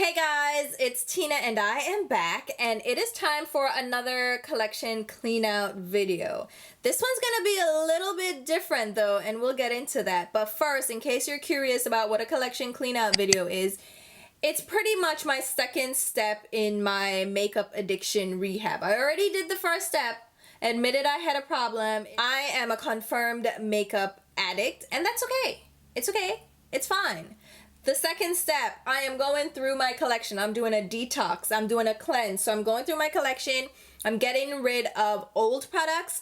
Hey guys, it's Tina and I am back, and it is time for another collection clean out video. This one's gonna be a little bit different though, and we'll get into that. But first, in case you're curious about what a collection clean out video is, it's pretty much my second step in my makeup addiction rehab. I already did the first step, admitted I had a problem. I am a confirmed makeup addict, and that's okay. It's okay. It's fine. The second step, I am going through my collection. I'm doing a detox. I'm doing a cleanse. So I'm going through my collection. I'm getting rid of old products,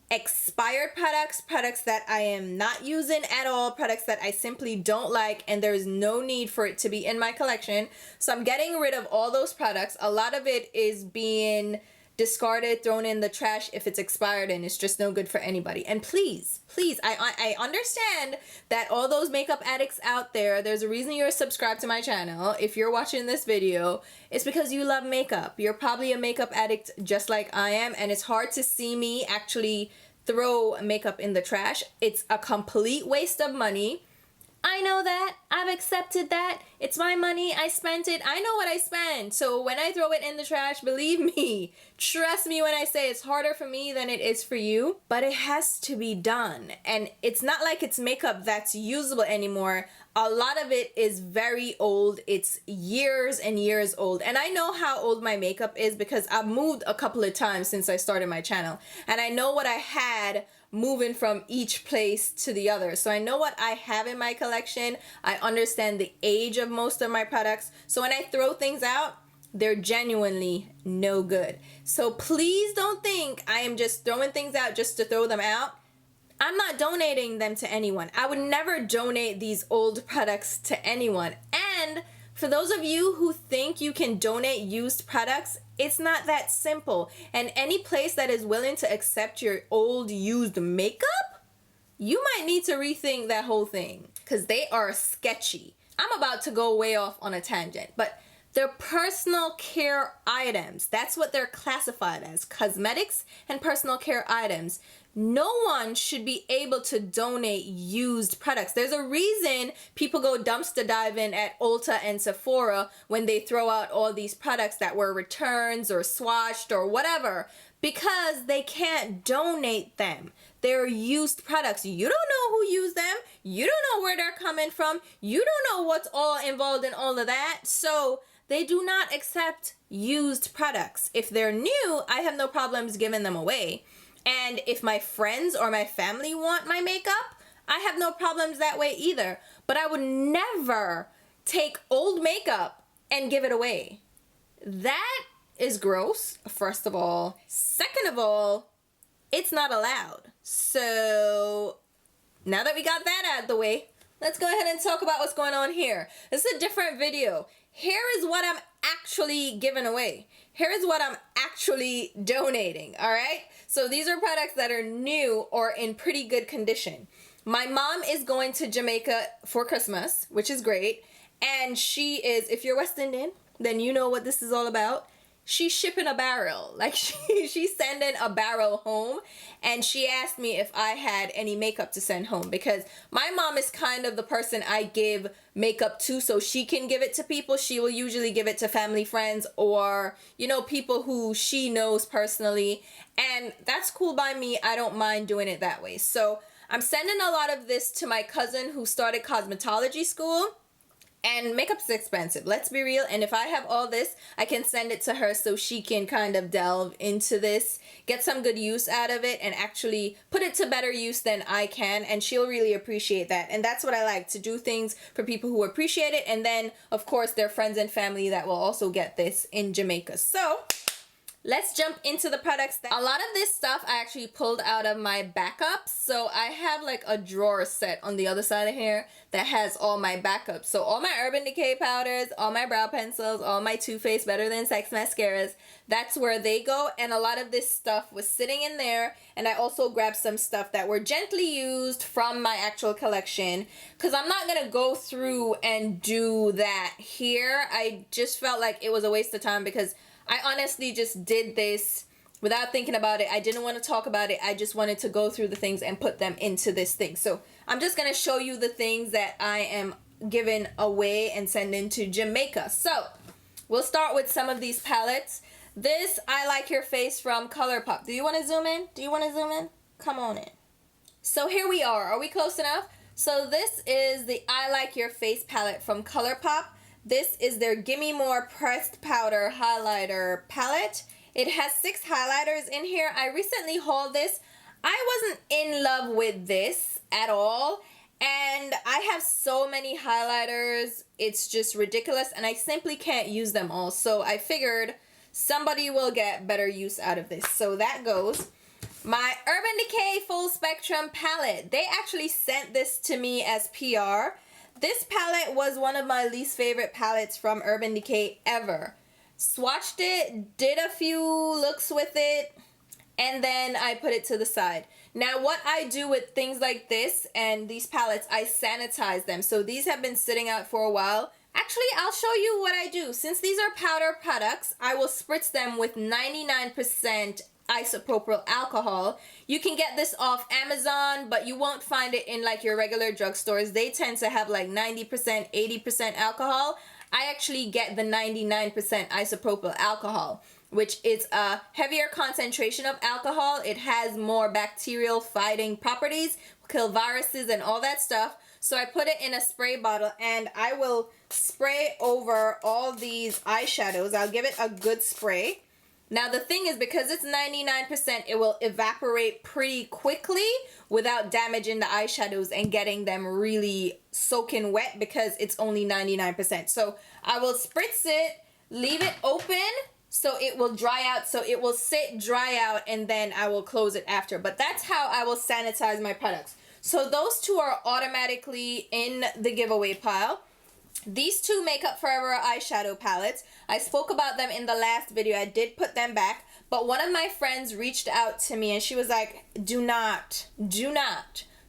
expired products, products that I am not using at all, products that I simply don't like, and there's no need for it to be in my collection. So I'm getting rid of all those products. A lot of it is being discarded, thrown in the trash if it's expired and it's just no good for anybody. And please, I understand that all those makeup addicts out there, there's a reason you're subscribed to my channel. If you're watching this video, it's because you love makeup. You're probably a makeup addict just like I am, and it's hard to see me actually throw makeup in the trash. It's a complete waste of money. I know that. I've accepted that. It's my money. I spent it. I know what I spent. So when I throw it in the trash, believe me, trust me when I say it's harder for me than it is for you, but it has to be done. And it's not like it's makeup that's usable anymore. A lot of it is very old. It's years and years old. And I know how old my makeup is because I've moved a couple of times since I started my channel. And I know what I had moving from each place to the other. So I know what I have in my collection. I understand the age of most of my products. So when I throw things out, they're genuinely no good. So please don't think I am just throwing things out just to throw them out. I'm not donating them to anyone. I would never donate these old products to anyone. And for those of you who think you can donate used products, it's not that simple. And any place that is willing to accept your old used makeup, you might need to rethink that whole thing because they are sketchy. I'm about to go way off on a tangent, but they're personal care items. That's what they're classified as, cosmetics and personal care items. No one should be able to donate used products. There's a reason people go dumpster diving at Ulta and Sephora when they throw out all these products that were returns or swatched or whatever, because they can't donate them. They're used products. You don't know who used them. You don't know where they're coming from. You don't know what's all involved in all of that. So they do not accept used products. If they're new, I have no problems giving them away. And if my friends or my family want my makeup, I have no problems that way either. But I would never take old makeup and give it away. That is gross, first of all. Second of all, it's not allowed. So now that we got that out of the way, let's go ahead and talk about what's going on here. This is a different video. Here is what I'm actually giving away. Here is what I'm actually donating, all right? So these are products that are new or in pretty good condition. My mom is going to Jamaica for Christmas, which is great. And she is, if you're West Indian, then you know what this is all about. She's shipping a barrel. Like she's sending a barrel home, and she asked me if I had any makeup to send home because my mom is kind of the person I give makeup to so she can give it to people. She will usually give it to family, friends, or, you know, people who she knows personally, and that's cool by me. I don't mind doing it that way. So I'm sending a lot of this to my cousin who started cosmetology school. And makeup's expensive, let's be real. And if I have all this, I can send it to her so she can kind of delve into this, get some good use out of it, and actually put it to better use than I can. And she'll really appreciate that. And that's what I like, to do things for people who appreciate it. And then, of course, their friends and family that will also get this in Jamaica. So let's jump into the products. A lot of this stuff I actually pulled out of my backups. So I have like a drawer set on the other side of here that has all my backups. So all my Urban Decay powders, all my brow pencils, all my Too Faced Better Than Sex mascaras, that's where they go. And a lot of this stuff was sitting in there. And I also grabbed some stuff that were gently used from my actual collection, because I'm not going to go through and do that here. I just felt like it was a waste of time because I honestly just did this without thinking about it. I didn't want to talk about it. I just wanted to go through the things and put them into this thing. So I'm just going to show you the things that I am giving away and sending to Jamaica. So We'll start with some of these palettes. This I Like Your Face from ColourPop. Do you want to zoom in? Do you want to zoom in? Come on in. So here we are. Are we close enough? So this is the I Like Your Face palette from ColourPop. This is their Gimme More Pressed Powder Highlighter palette. It has 6 highlighters in here. I recently hauled this. I wasn't in love with this at all. And I have so many highlighters. It's just ridiculous. And I simply can't use them all. So I figured somebody will get better use out of this. So that goes. My Urban Decay Full Spectrum palette. They actually sent this to me as PR. This palette was one of my least favorite palettes from Urban Decay ever. Swatched it, did a few looks with it, and then I put it to the side. Now what I do with things like this and these palettes, I sanitize them. So these have been sitting out for a while. Actually, I'll show you what I do. Since these are powder products, I will spritz them with 99% isopropyl alcohol. You can get this off Amazon, but you won't find it in like your regular drugstores. They tend to have like 90%, 80% alcohol. I actually get the 99% isopropyl alcohol, which is a heavier concentration of alcohol. It has more bacterial fighting properties, kill viruses and all that stuff. So I put it in a spray bottle and I will spray over all these eyeshadows. I'll give it a good spray. Now the thing is, because it's 99%, it will evaporate pretty quickly without damaging the eyeshadows and getting them really soaking wet because it's only 99%. So I will spritz it, leave it open so it will dry out. So it will sit, dry out, and then I will close it after. But that's how I will sanitize my products. So those two are automatically in the giveaway pile. These two Makeup Forever eyeshadow palettes, I spoke about them in the last video. I did put them back, but one of my friends reached out to me and she was like, do not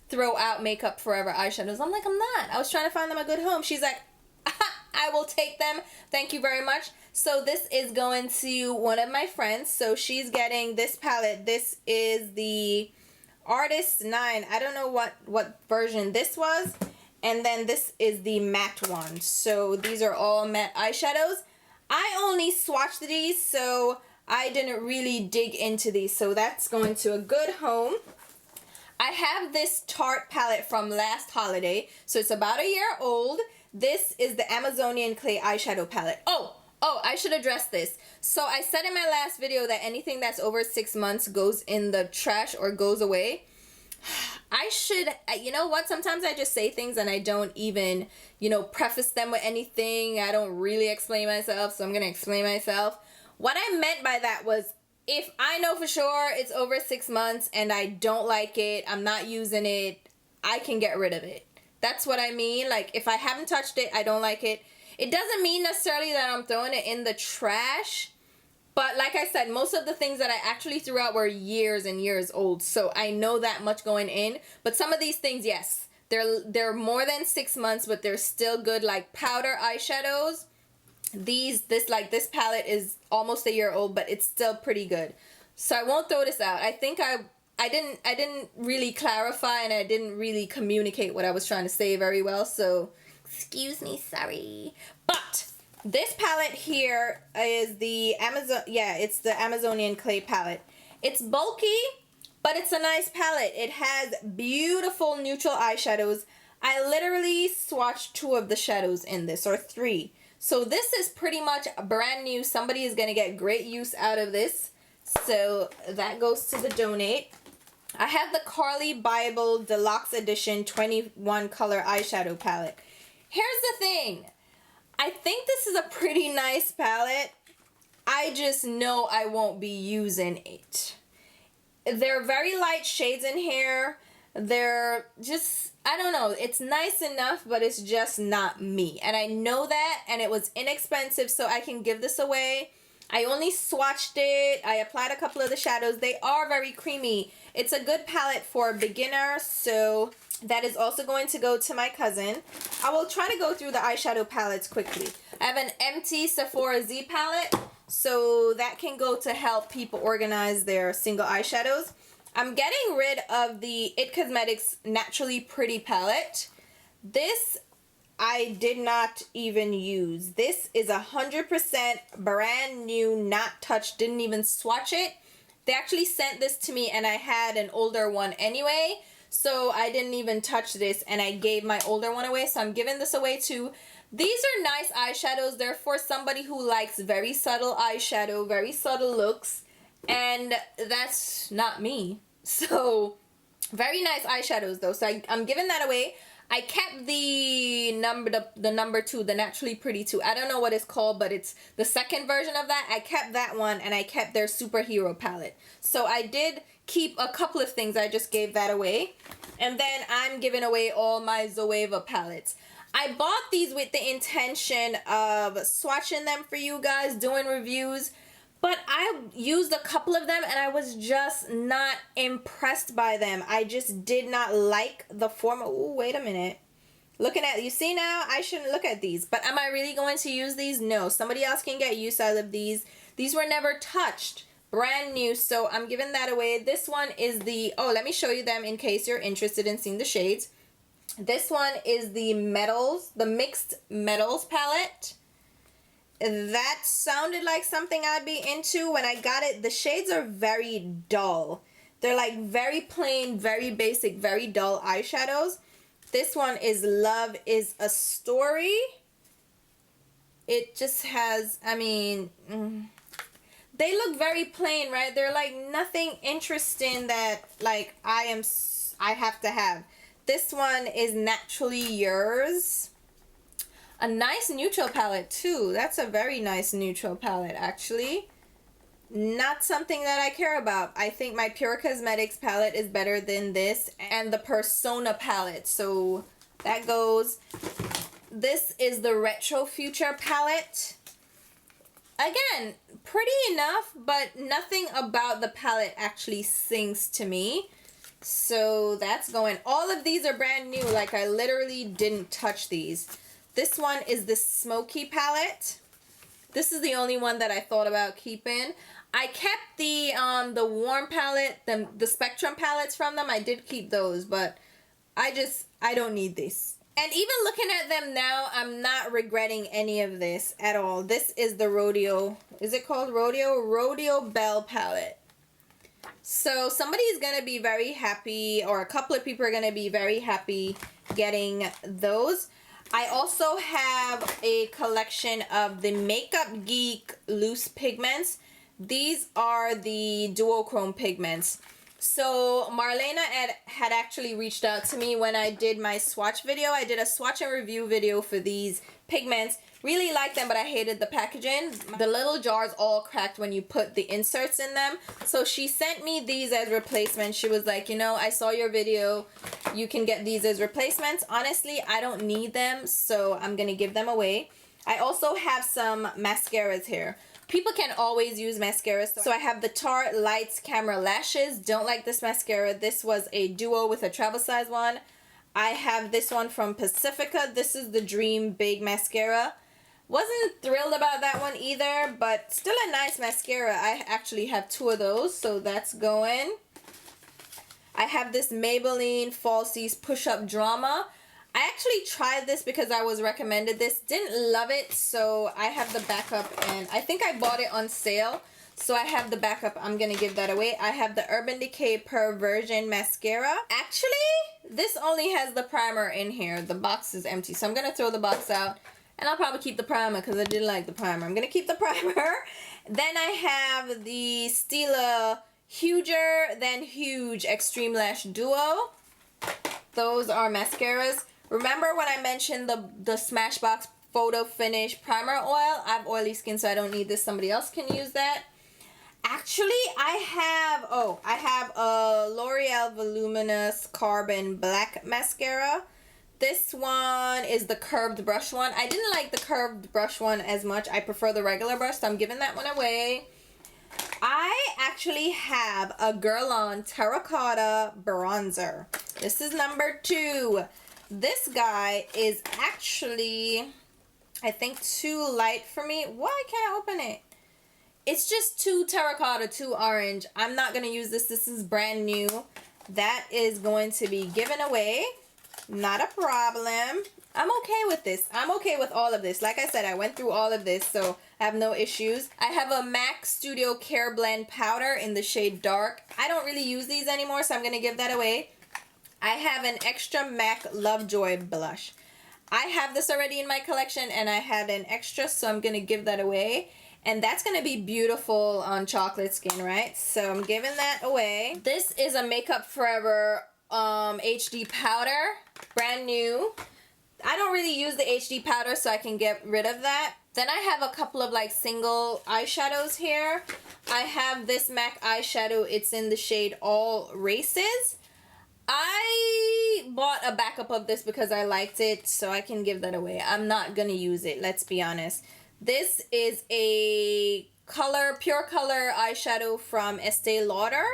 throw out Makeup Forever eyeshadows. I'm like, I'm not. I was trying to find them a good home. She's like, I will take them. Thank you very much. So this is going to one of my friends. So she's getting this palette. This is the Artist 9. I don't know what version this was. And then this is the matte one. So these are all matte eyeshadows. I only swatched these, so I didn't really dig into these. So that's going to a good home. I have this Tarte palette from last holiday. So it's about a year old. This is the Amazonian Clay eyeshadow palette. Oh, I should address this. So I said in my last video that anything that's over 6 months goes in the trash or goes away. I should, you know what, sometimes I just say things and I don't even, you know, preface them with anything. I don't really explain myself, so I'm going to explain myself. What I meant by that was, if I know for sure it's over 6 months and I don't like it, I'm not using it, I can get rid of it. That's what I mean. Like, if I haven't touched it, I don't like it. It doesn't mean necessarily that I'm throwing it in the trash. But like I said, most of the things that I actually threw out were years and years old. So I know that much going in. But some of these things, yes, they're more than 6 months, but they're still good. Like powder eyeshadows. This palette is almost a year old, but it's still pretty good. So I won't throw this out. I think I didn't really clarify and I didn't really communicate what I was trying to say very well. So excuse me, sorry. But this palette here is the it's the Amazonian Clay palette. It's bulky, but it's a nice palette. It has beautiful neutral eyeshadows. I literally swatched 2 of the shadows in this, or 3. So this is pretty much brand new. Somebody is going to get great use out of this. So that goes to the donate. I have the Carly Bible Deluxe Edition 21 color eyeshadow palette. Here's the thing. I think this is a pretty nice palette. I just know I won't be using it. They're very light shades in here. They're just, I don't know, it's nice enough, but it's just not me. And I know that, and it was inexpensive, so I can give this away. I only swatched it. I applied a couple of the shadows. They are very creamy. It's a good palette for beginners, so that is also going to go to my cousin. I will try to go through the eyeshadow palettes quickly. I have an empty Sephora Z palette, so that can go to help people organize their single eyeshadows. I'm getting rid of the It Cosmetics Naturally Pretty palette. This I did not even use. This is 100% brand new, not touched, didn't even swatch it. They actually sent this to me and I had an older one anyway, so I didn't even touch this and I gave my older one away, so I'm giving this away too. These are nice eyeshadows. They're for somebody who likes very subtle eyeshadow, very subtle looks, and that's not me. So very nice eyeshadows though, so I'm giving that away. I kept the number 2, the Naturally Pretty 2. I don't know what it's called, but it's the second version of that. I kept that one, and I kept their Superhero palette. So I did keep a couple of things. I just gave that away. And then I'm giving away all my Zoeva palettes. I bought these with the intention of swatching them for you guys, doing reviews. But I used a couple of them and I was just not impressed by them. I just did not like the form. Oh, wait a minute. Looking at, you see now, I shouldn't look at these. But am I really going to use these? No. Somebody else can get use out of these. These were never touched. Brand new. So I'm giving that away. This one is the, oh, let me show you them in case you're interested in seeing the shades. This one is the metals, the mixed metals palette. That sounded like something I'd be into when I got it. The shades are very dull. They're like very plain, very basic, very dull eyeshadows. This one is Love is a Story. It just has, I mean, they look very plain, right? They're like nothing interesting that like I have to have. This one is Naturally Yours. A nice neutral palette too. That's a very nice neutral palette actually. Not something that I care about. I think my Pure Cosmetics palette is better than this and the Persona palette. So that goes. This is the Retro Future palette. Again, pretty enough, but nothing about the palette actually sings to me. So that's going. All of these are brand new. Like I literally didn't touch these. This one is the Smoky palette. This is the only one that I thought about keeping. I kept the Warm palette, the Spectrum palettes from them. I did keep those, but I don't need these. And even looking at them now, I'm not regretting any of this at all. This is the Rodeo. Is it called Rodeo? Rodeo Belle palette. So somebody's going to be very happy, or a couple of people are going to be very happy getting those. I also have a collection of the Makeup Geek loose pigments. These are the duochrome pigments. So Marlena had actually reached out to me when I did my swatch video. I did a swatch and review video for these pigments. Really liked them, but I hated the packaging. The little jars all cracked when you put the inserts in them. So she sent me these as replacements. She was like, you know, I saw your video. You can get these as replacements. Honestly, I don't need them, so I'm going to give them away. I also have some mascaras here. People can always use mascaras. So I have the Tarte Lights Camera Lashes. Don't like this mascara. This was a duo with a travel size one. I have this one from Pacifica. This is the Dream Big Mascara. Wasn't thrilled about that one either, but still a nice mascara. I actually have 2 of those, so that's going. I have this Maybelline Falsies Push-Up Drama. I actually tried this because I was recommended this. Didn't love it, so I have the backup, and I think I bought it on sale, so I have the backup. I'm going to give that away. I have the Urban Decay Perversion Mascara. Actually, this only has the primer in here. The box is empty, so I'm going to throw the box out. And I'll probably keep the primer because I did like the primer. I'm going to keep the primer. Then I have the Stila Huger Than Huge Extreme Lash Duo. Those are mascaras. Remember when I mentioned the Smashbox Photo Finish Primer Oil? I have oily skin, so I don't need this. Somebody else can use that. Actually, I have a L'Oreal Voluminous Carbon Black Mascara. This one is the curved brush one. I didn't like the curved brush one as much. I prefer the regular brush, so I'm giving that one away. I actually have a Guerlain Terracotta Bronzer. This is number 2. This guy is actually, I think, too light for me. Why can't I open it? It's just too terracotta, too orange. I'm not going to use this. This is brand new. That is going to be given away. Not a problem. I'm okay with this. I'm okay with all of this. Like I said, I went through all of this, so I have no issues. I have a MAC Studio Care Blend powder in the shade Dark. I don't really use these anymore, so I'm going to give that away. I have an extra MAC Lovejoy blush. I have this already in my collection, and I had an extra, so I'm going to give that away. And that's going to be beautiful on chocolate skin, right? So I'm giving that away. This is a Makeup Forever HD powder, brand new. I don't really use the HD powder, so I can get rid of that. Then I have a couple of like single eyeshadows here. I have this MAC eyeshadow. It's in the shade All Races. I bought a backup of this because I liked it, so I can give that away. I'm not gonna use it, let's be honest. This is a pure color eyeshadow from Estee Lauder.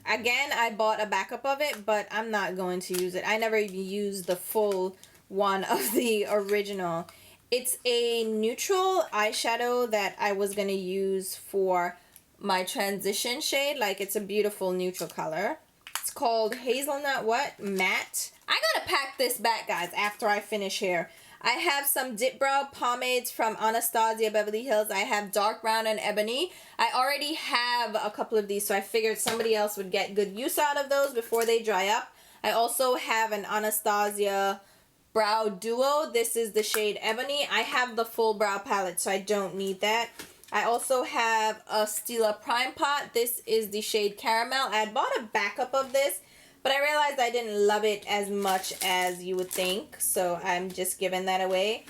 Again, I bought a backup of it, but I'm not going to use it. I never even used the full one of the original. It's a neutral eyeshadow that I was going to use for my transition shade. Like, it's a beautiful neutral color. It's called Hazelnut Matte. I gotta pack this back, guys, after I finish here. I have some Dip Brow pomades from Anastasia Beverly Hills. I have Dark Brown and Ebony. I already have a couple of these, so I figured somebody else would get good use out of those before they dry up. I also have an Anastasia Brow Duo. This is the shade Ebony. I have the full brow palette, so I don't need that. I also have a Stila Prime Pot. This is the shade Caramel. I had bought a backup of this, but I realized I didn't love it as much as you would think, so I'm just giving that away.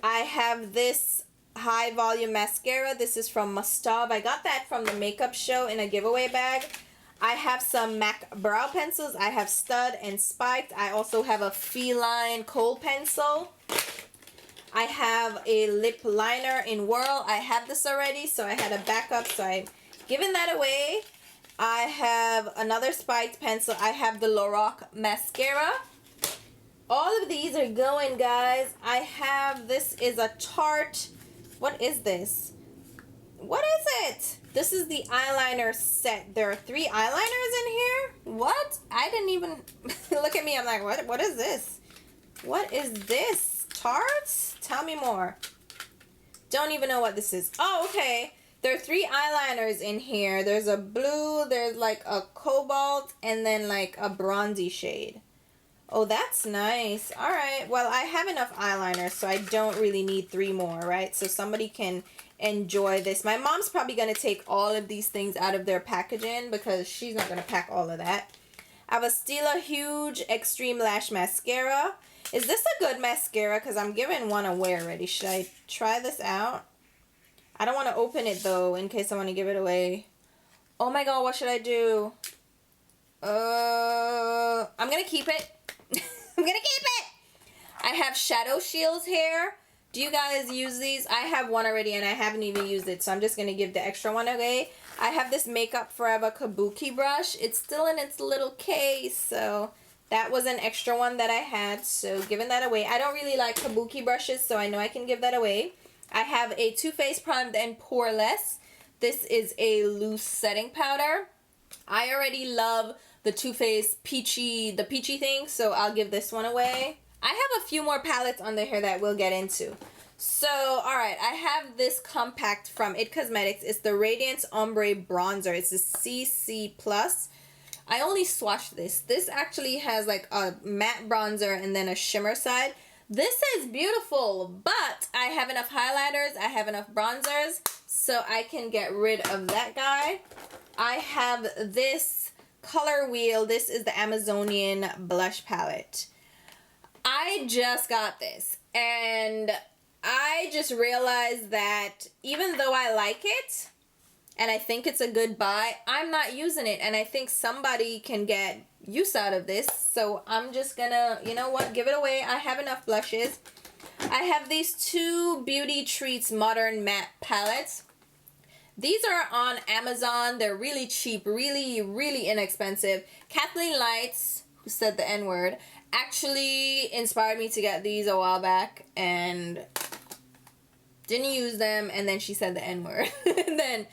I have this High Volume Mascara. This is from Mustard. I got that from the makeup show in a giveaway bag. I have some MAC brow pencils. I have Stud and Spiked. I also have a Feline Kohl pencil. I have a lip liner in Whirl. I have this already, so I had a backup, so I'm giving that away. I have another Spiked pencil. I have the Lorac mascara. All of these are going, guys. I have, this is a Tarte. What is this? What is it? This is the eyeliner set. There are 3 eyeliners in here? What? I didn't even look at me. I'm like, what is this? What is this? Tarte? Tell me more. Don't even know what this is. Oh, okay. There are 3 eyeliners in here. There's a blue, there's like a cobalt, and then like a bronzy shade. Oh, that's nice. All right. Well, I have enough eyeliner, so I don't really need 3 more, right? So somebody can enjoy this. My mom's probably going to take all of these things out of their packaging because she's not going to pack all of that. I have a Stila Huge Extreme Lash Mascara. Is this a good mascara? Because I'm giving one away already. Should I try this out? I don't want to open it, though, in case I want to give it away. Oh, my God. What should I do? I'm going to keep it. I'm going to keep it. I have Shadow Shields here. Do you guys use these? I have one already, and I haven't even used it, so I'm just going to give the extra one away. I have this Makeup Forever Kabuki brush. It's still in its little case, so that was an extra one that I had, so giving that away. I don't really like Kabuki brushes, so I know I can give that away. I have a Too Faced Primed and Poreless. This is a loose setting powder. I already love the Too Faced the peachy thing, so I'll give this one away. I have a few more palettes under here that we'll get into. So, alright, I have this compact from IT Cosmetics. It's the Radiance Ombre Bronzer. It's a CC+. I only swatched this. This actually has like a matte bronzer and then a shimmer side. This is beautiful, but I have enough highlighters, I have enough bronzers, so I can get rid of that guy. I have this Color Wheel. This is the Amazonian Blush Palette. I just got this, and I just realized that even though I like it, and I think it's a good buy, I'm not using it, and I think somebody can get use out of this, so I'm just gonna, you know what, give it away. I have enough blushes. I have these 2 Beauty Treats Modern Matte Palettes. These are on Amazon. They're really cheap, really inexpensive. Kathleen Lights, who said the N-word, actually inspired me to get these a while back, and didn't use them, and then she said the N-word. And then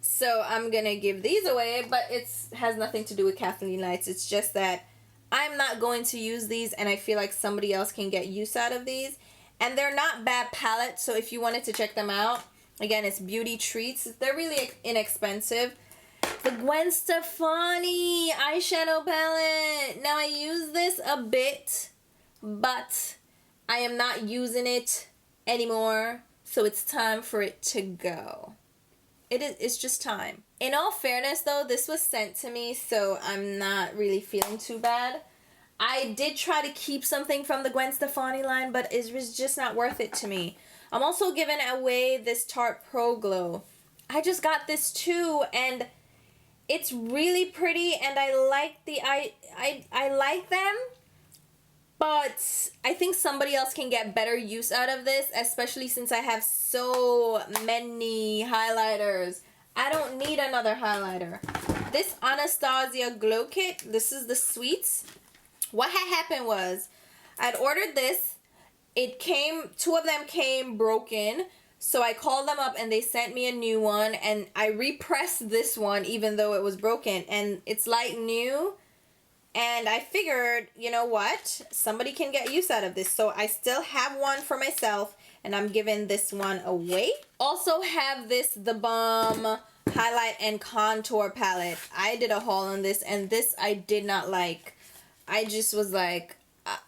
so I'm gonna give these away, but it has nothing to do with Kathleen Lights. It's just that I'm not going to use these, and I feel like somebody else can get use out of these. And they're not bad palettes, so if you wanted to check them out, again, it's Beauty Treats. They're really inexpensive. The Gwen Stefani eyeshadow palette. Now, I use this a bit, but I am not using it anymore, so it's time for it to go. It's just time. In all fairness, though, this was sent to me, so I'm not really feeling too bad. I did try to keep something from the Gwen Stefani line, but it was just not worth it to me. I'm also giving away this Tarte Pro Glow. I just got this too, and it's really pretty, and I like the I like them, but I think somebody else can get better use out of this, especially since I have so many highlighters. I don't need another highlighter. This Anastasia Glow Kit, this is the sweets. What had happened was, I'd ordered this. It came, 2 of them came broken. So I called them up and they sent me a new one. And I repressed this one even though it was broken. And it's like new. And I figured, you know what? Somebody can get use out of this. So I still have one for myself. And I'm giving this one away. Also have this The Balm Highlight and Contour Palette. I did a haul on this. And this I did not like. I just was like,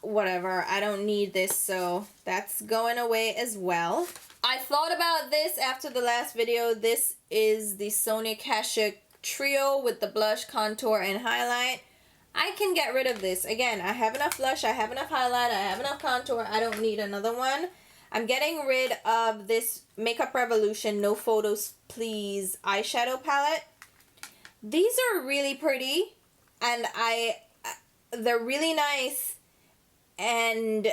whatever, I don't need this, so that's going away as well. I thought about this after the last video. This is the Sonia Kashuk Trio with the blush, contour, and highlight. I can get rid of this. Again, I have enough blush, I have enough highlight, I have enough contour. I don't need another one. I'm getting rid of this Makeup Revolution No Photos Please eyeshadow palette. These are really pretty, and they're really nice, and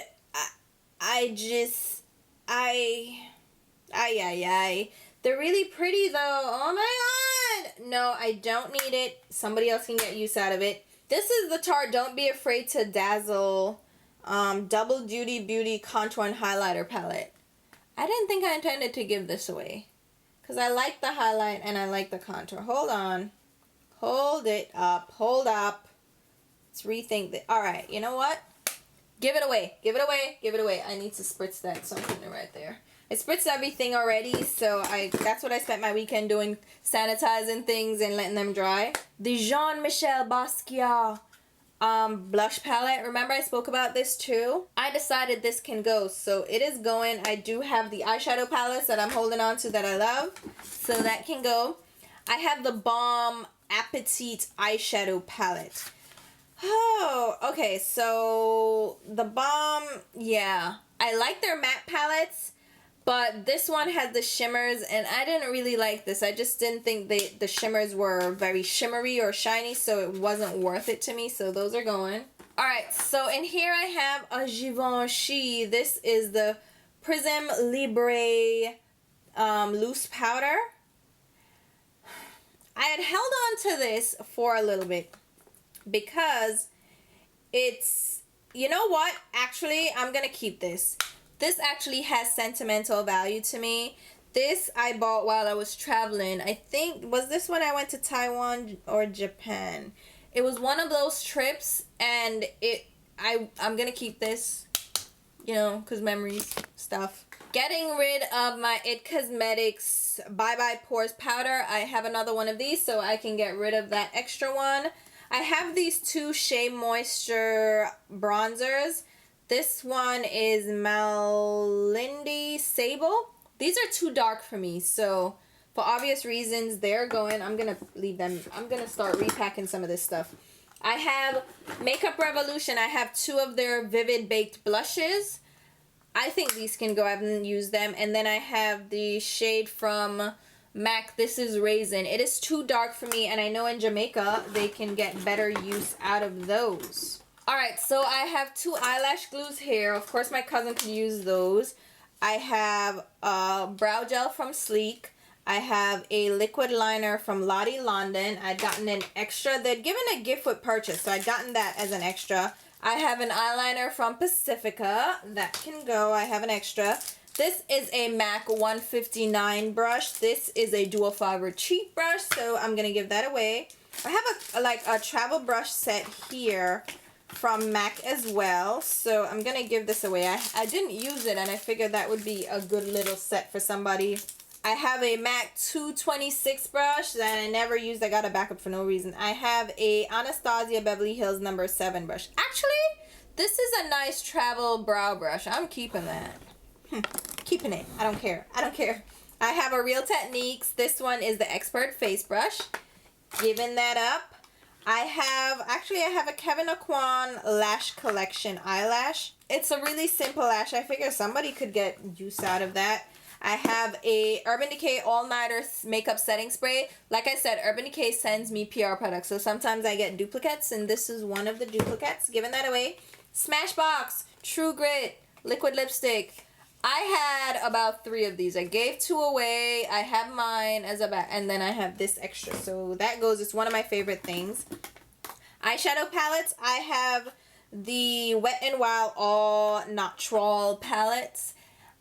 they're really pretty though. Oh my god! No, I don't need it. Somebody else can get use out of it. This is the Tarte Don't Be Afraid to Dazzle Double Duty Beauty Contour and Highlighter Palette. I didn't think I intended to give this away, because I like the highlight and I like the contour. Hold on. Hold it up. Hold up. Let's rethink that. Alright, you know what? Give it away. Give it away. Give it away. I need to spritz that, so I'm putting it right there. I spritzed everything already, so that's what I spent my weekend doing, sanitizing things and letting them dry. The Jean-Michel Basquiat blush palette. Remember I spoke about this too? I decided this can go, so it is going. I do have the eyeshadow palettes that I'm holding on to that I love, so that can go. I have the Balm Appetit eyeshadow palette. Oh, okay, so the Balm, yeah. I like their matte palettes, but this one has the shimmers, and I didn't really like this. I just didn't think the shimmers were very shimmery or shiny, so it wasn't worth it to me, so those are going. Alright, so in here I have a Givenchy. This is the Prism Libre loose powder. I had held on to this for a little bit, because it's, you know what, actually I'm gonna keep this. This actually has sentimental value to me. This I bought while I was traveling. I think, was this when I went to Taiwan or Japan? It was one of those trips, and I'm gonna keep this, you know, because memories, stuff. Getting rid of my IT Cosmetics Bye Bye Pores powder. I have another one of these, so I can get rid of that extra one. I have these 2 Shea Moisture bronzers. This one is Malindi Sable. These are too dark for me, so for obvious reasons, they're going. I'm going to leave them. I'm going to start repacking some of this stuff. I have Makeup Revolution. I have 2 of their Vivid Baked Blushes. I think these can go. I haven't used them. And then I have the shade from MAC, this is Raisin. It is too dark for me, and I know in Jamaica they can get better use out of those. Alright, so I have 2 eyelash glues here. Of course my cousin could use those. I have a brow gel from Sleek. I have a liquid liner from Lottie London. I'd gotten an extra. They'd given a gift with purchase, so I'd gotten that as an extra. I have an eyeliner from Pacifica. That can go. I have an extra. This is a MAC 159 brush. This is a dual fiber cheek brush, so I'm going to give that away. I have a travel brush set here from MAC as well. So I'm going to give this away. I didn't use it, and I figured that would be a good little set for somebody. I have a MAC 226 brush that I never used. I got a backup for no reason. I have a Anastasia Beverly Hills No. 7 brush. Actually, this is a nice travel brow brush. I'm keeping that. Keeping it. I don't care. I don't care. I have a Real Techniques. This one is the Expert Face Brush. Giving that up. I have a Kevyn Aucoin Lash Collection eyelash. It's a really simple lash. I figure somebody could get use out of that. I have a Urban Decay All-Nighter Makeup Setting Spray. Like I said, Urban Decay sends me PR products, so sometimes I get duplicates, and this is one of the duplicates. Giving that away. Smashbox True Grit Liquid Lipstick. I had about 3 of these. I gave 2 away. I have mine as a back, and then I have this extra. So that goes. It's one of my favorite things. Eyeshadow palettes. I have the Wet n Wild All Natural palettes.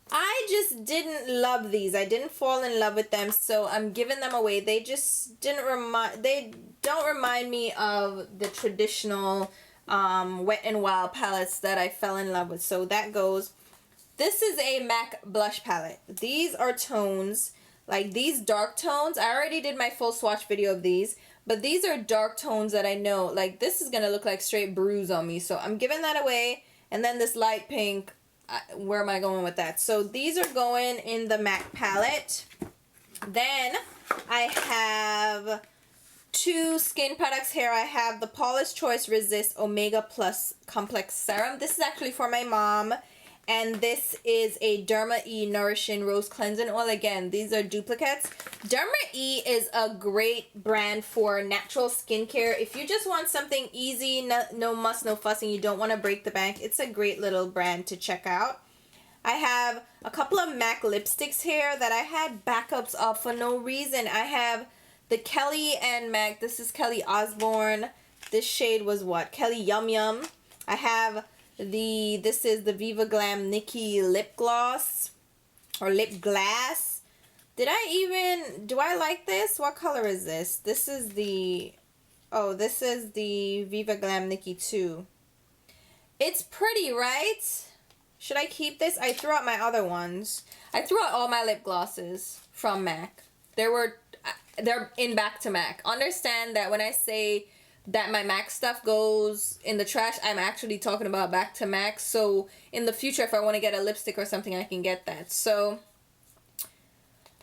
I just didn't love these. I didn't fall in love with them, so I'm giving them away. They just didn't remind. They don't remind me of the traditional Wet n Wild palettes that I fell in love with. So that goes. This is a MAC blush palette. These are tones, like these dark tones. I already did my full swatch video of these, but these are dark tones that I know, like this is gonna look like straight bruise on me. So I'm giving that away. And then this light pink, where am I going with that? So these are going in the MAC palette. Then I have 2 skin products here. I have the Paula's Choice Resist Omega Plus Complex Serum. This is actually for my mom. And this is a Derma E Nourishing Rose Cleansing Oil. Again, these are duplicates. Derma E is a great brand for natural skincare. If you just want something easy, no muss, no fuss, and you don't want to break the bank, it's a great little brand to check out. I have a couple of MAC lipsticks here that I had backups of for no reason. I have the Kelly and MAC. This is Kelly Osbourne. This shade was what? Kelly Yum Yum. I have this is the Viva Glam Nikki lip gloss or lip glass. Do I like this? What color is this? This is the Viva Glam Nikki 2. It's pretty, right? Should I keep this? I threw out my other ones. I threw out all my lip glosses from MAC. They're in back to MAC. Understand that when I say that my MAC stuff goes in the trash, I'm actually talking about back to MAC. So in the future, if I want to get a lipstick or something, I can get that. So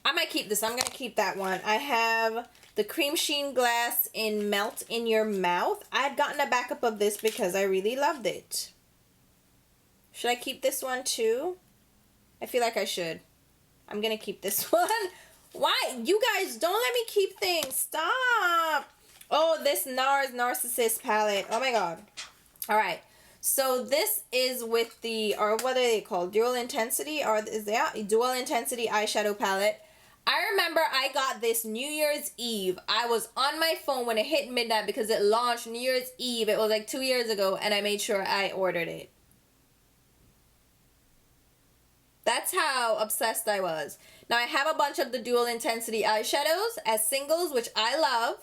I might keep this. I'm going to keep that one. I have the Cream Sheen Glass in Melt in Your Mouth. I had gotten a backup of this because I really loved it. Should I keep this one too? I feel like I should. I'm going to keep this one. Why? You guys, don't let me keep things. Stop. Oh, this NARS Narcissist palette. Oh my god. Alright. So this is with the, or what are they called? Dual Intensity? Or is that Dual Intensity eyeshadow palette. I remember I got this New Year's Eve. I was on my phone when it hit midnight because it launched New Year's Eve. It was like 2 years ago, and I made sure I ordered it. That's how obsessed I was. Now I have a bunch of the Dual Intensity eyeshadows as singles, which I love.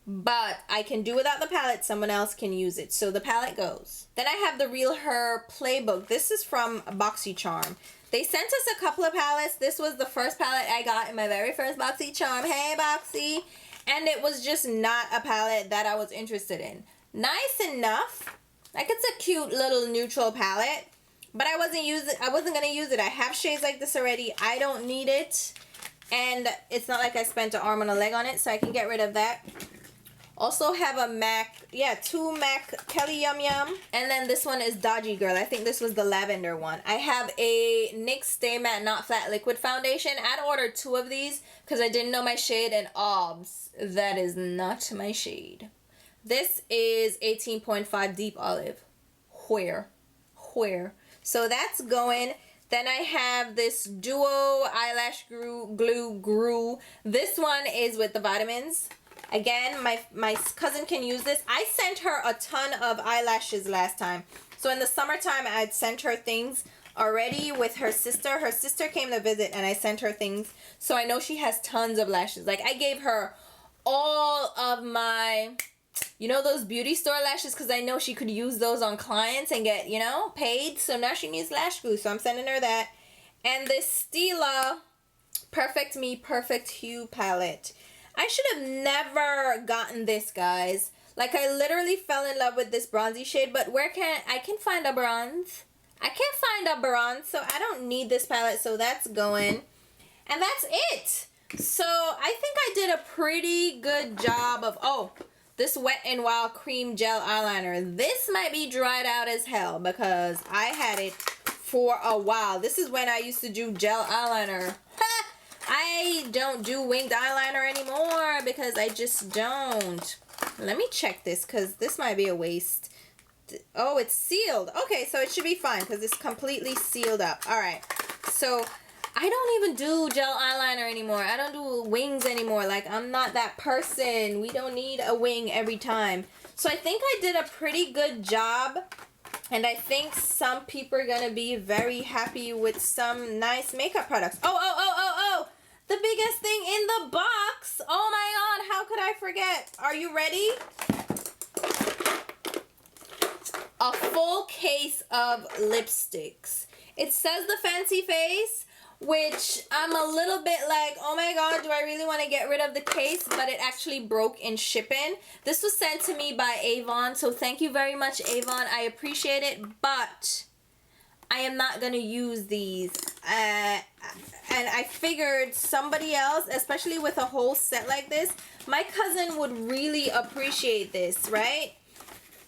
But I can do without the palette. Someone else can use it. So the palette goes. Then I have the Real Her Playbook. This is from BoxyCharm. They sent us a couple of palettes. This was the first palette I got in my very first BoxyCharm. Hey, Boxy. And it was just not a palette that I was interested in. Nice enough. Like, it's a cute little neutral palette. But I wasn't going to use it. I have shades like this already. I don't need it. And it's not like I spent an arm and a leg on it. So I can get rid of that. Also have a MAC, 2 MAC Kelly Yum Yum. And then this one is Dodgy Girl. I think this was the lavender one. I have a NYX Stay Matte Not Flat Liquid Foundation. I'd ordered 2 of these because I didn't know my shade, and obs, that is not my shade. This is 18.5 Deep Olive. Where? So that's going. Then I have this Duo Eyelash Glue. This one is with the vitamins. Again, my cousin can use this. I sent her a ton of eyelashes last time. So in the summertime, I'd sent her things already with her sister. Her sister came to visit, and I sent her things. So I know she has tons of lashes. Like, I gave her all of my you know, those beauty store lashes, because I know she could use those on clients and get, you know, paid. So now she needs lash glue, so I'm sending her that. And this Stila Perfect Me Perfect Hue palette. I should have never gotten this, guys. Like, I literally fell in love with this bronzy shade, but where can I find a bronze? I can't find a bronze, so I don't need this palette, so that's going. And that's it. So I think I did a pretty good job of, oh, this Wet n Wild Cream Gel Eyeliner. This might be dried out as hell because I had it for a while. This is when I used to do gel eyeliner. I don't do winged eyeliner anymore because I just don't. Let me check this because this might be a waste. Oh, it's sealed. Okay, so it should be fine because it's completely sealed up. All right, so I don't even do gel eyeliner anymore. I don't do wings anymore. Like, I'm not that person. We don't need a wing every time. So I think I did a pretty good job. And I think some people are going to be very happy with some nice makeup products. Oh. The biggest thing in the box. Oh my God, how could I forget? Are you ready? A full case of lipsticks. It says The Fancy Face, which I'm a little bit like, oh my God, do I really want to get rid of the case? But it actually broke in shipping. This was sent to me by Avon, so thank you very much, Avon. I appreciate it, but I am not going to use these. And I figured somebody else, especially with a whole set like this, my cousin would really appreciate this, right?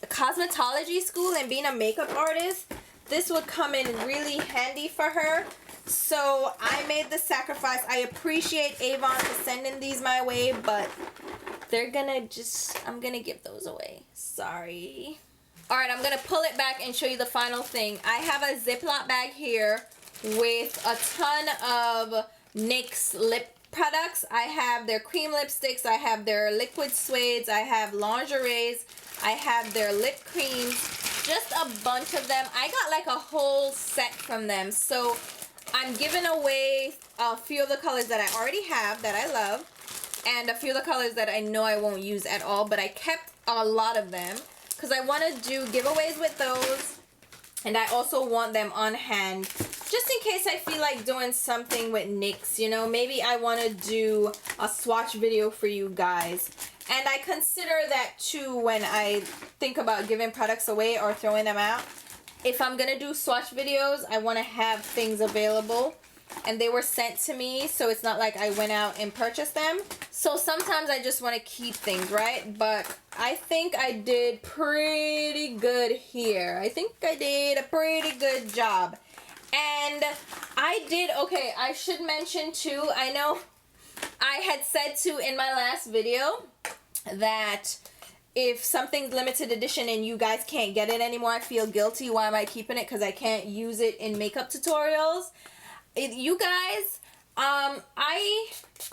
Cosmetology school and being a makeup artist, this would come in really handy for her. So I made the sacrifice. I appreciate Avon for sending these my way, but they're gonna I'm gonna give those away. Sorry. All right, I'm gonna pull it back and show you the final thing. I have a Ziploc bag here with a ton of NYX lip products. I have their cream lipsticks. I have their liquid suedes. I have lingeries. I have their lip creams. Just a bunch of them. I got like a whole set from them. So I'm giving away a few of the colors that I already have that I love, and a few of the colors that I know I won't use at all, but I kept a lot of them because I want to do giveaways with those, and I also want them on hand just in case I feel like doing something with NYX, you know, maybe I want to do a swatch video for you guys. And I consider that too when I think about giving products away or throwing them out. If I'm gonna do swatch videos, I want to have things available, and they were sent to me, so it's not like I went out and purchased them. So sometimes I just want to keep things, right? But I think I did pretty good here. I think I did a pretty good job. And okay, I should mention too, I know I had said too in my last video that if something's limited edition and you guys can't get it anymore, I feel guilty. Why am I keeping it? Because I can't use it in makeup tutorials. You guys, I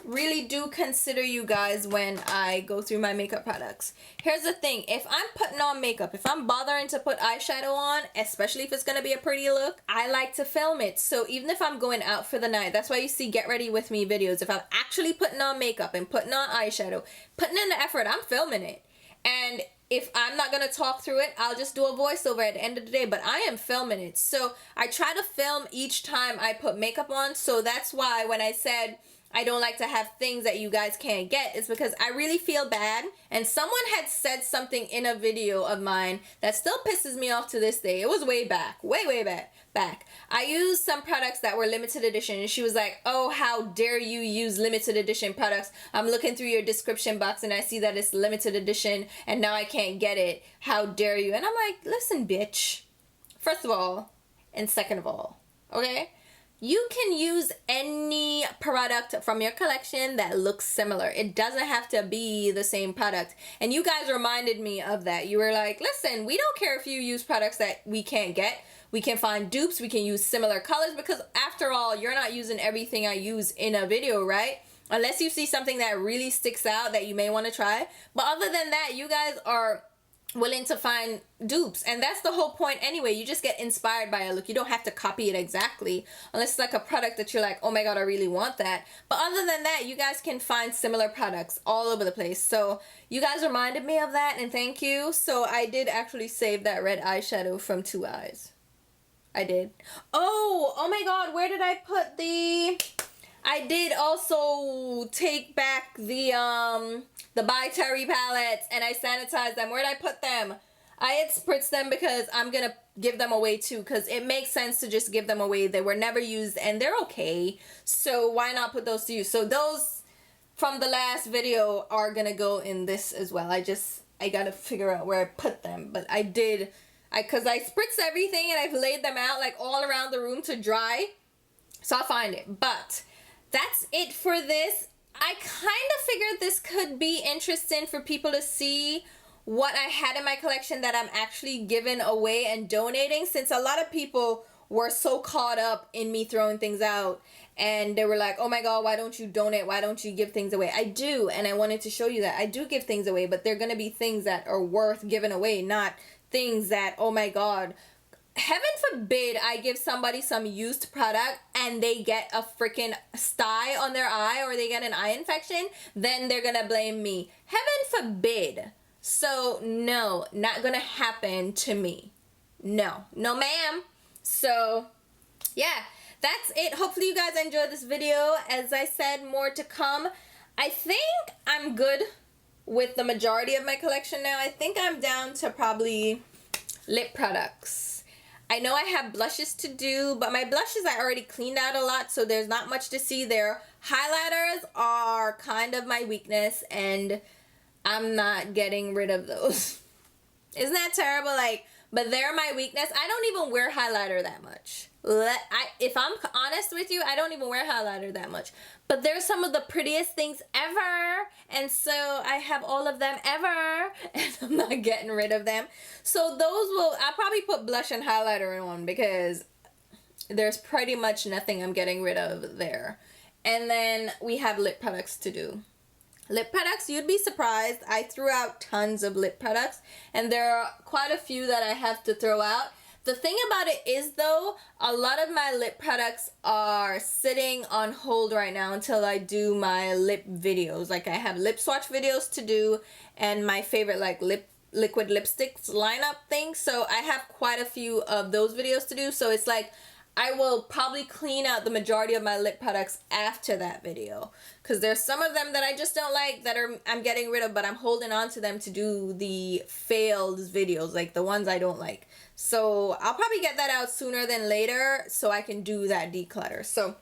really do consider you guys when I go through my makeup products. Here's the thing. If I'm putting on makeup, if I'm bothering to put eyeshadow on, especially if it's going to be a pretty look, I like to film it. So even if I'm going out for the night, that's why you see Get Ready With Me videos. If I'm actually putting on makeup and putting on eyeshadow, putting in the effort, I'm filming it. And if I'm not going to talk through it, I'll just do a voiceover at the end of the day, but I am filming it. So I try to film each time I put makeup on. So that's why when I said I don't like to have things that you guys can't get, it's because I really feel bad. And someone had said something in a video of mine that still pisses me off to this day. It was way back, way back. I used some products that were limited edition, and she was like, oh, how dare you use limited edition products? I'm looking through your description box and I see that it's limited edition and now I can't get it. How dare you? And I'm like, listen, bitch. First of all, and second of all, okay? You can use any product from your collection that looks similar. It doesn't have to be the same product. And you guys reminded me of that. You were like, listen, we don't care if you use products that we can't get. We can find dupes. We can use similar colors because after all, you're not using everything I use in a video, right? Unless you see something that really sticks out that you may want to try. But other than that, you guys are willing to find dupes, and that's the whole point anyway. You just get inspired by a look. You don't have to copy it exactly unless it's like a product that you're like, oh my god, I really want that. But other than that, you guys can find similar products all over the place. So you guys reminded me of that, and thank you. So I did actually save that red eyeshadow from Two Eyes. I did. Oh my god, where did I put the... I did also take back the By Terry palettes, and I sanitized them. Where did I put them? I had spritzed them because I'm gonna give them away too, because it makes sense to just give them away. They were never used and they're okay, so why not put those to use? So those from the last video are gonna go in this as well. I gotta figure out where I put them, but because I spritzed everything and I've laid them out like all around the room to dry, so I'll find it. But that's it for this. I kind of figured this could be interesting for people to see what I had in my collection that I'm actually giving away and donating, since a lot of people were so caught up in me throwing things out, and they were like, oh my god, why don't you donate? Why don't you give things away? I do, and I wanted to show you that I do give things away, but they're going to be things that are worth giving away, not things that, oh my god, heaven forbid I give somebody some used product and they get a freaking sty on their eye or they get an eye infection, then they're gonna blame me. Heaven forbid. So no, not gonna happen to me. No ma'am. So yeah, that's it. Hopefully you guys enjoyed this video. As I said, more to come. I think I'm good with the majority of my collection now. I think I'm down to probably lip products. I know I have blushes to do, but my blushes I already cleaned out a lot, so there's not much to see there. Highlighters are kind of my weakness, and I'm not getting rid of those. Isn't that terrible? Like, but they're my weakness. I don't even wear highlighter that much. If I'm honest with you, I don't even wear highlighter that much. But they're some of the prettiest things ever. And so I have all of them ever. And I'm not getting rid of them. So I'll probably put blush and highlighter in one, because there's pretty much nothing I'm getting rid of there. And then we have lip products to do. Lip products, you'd be surprised. I threw out tons of lip products, and there are quite a few that I have to throw out. The thing about it is, though, a lot of my lip products are sitting on hold right now until I do my lip videos. Like, I have lip swatch videos to do and my favorite like liquid lipsticks lineup thing. So I have quite a few of those videos to do. So it's like I will probably clean out the majority of my lip products after that video, because there's some of them that I just don't like that I'm getting rid of, but I'm holding on to them to do the failed videos, like the ones I don't like. So I'll probably get that out sooner than later so I can do that declutter. So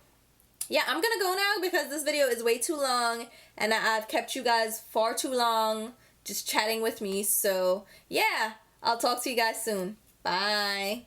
yeah, I'm gonna go now because this video is way too long and I've kept you guys far too long just chatting with me. So yeah, I'll talk to you guys soon. Bye.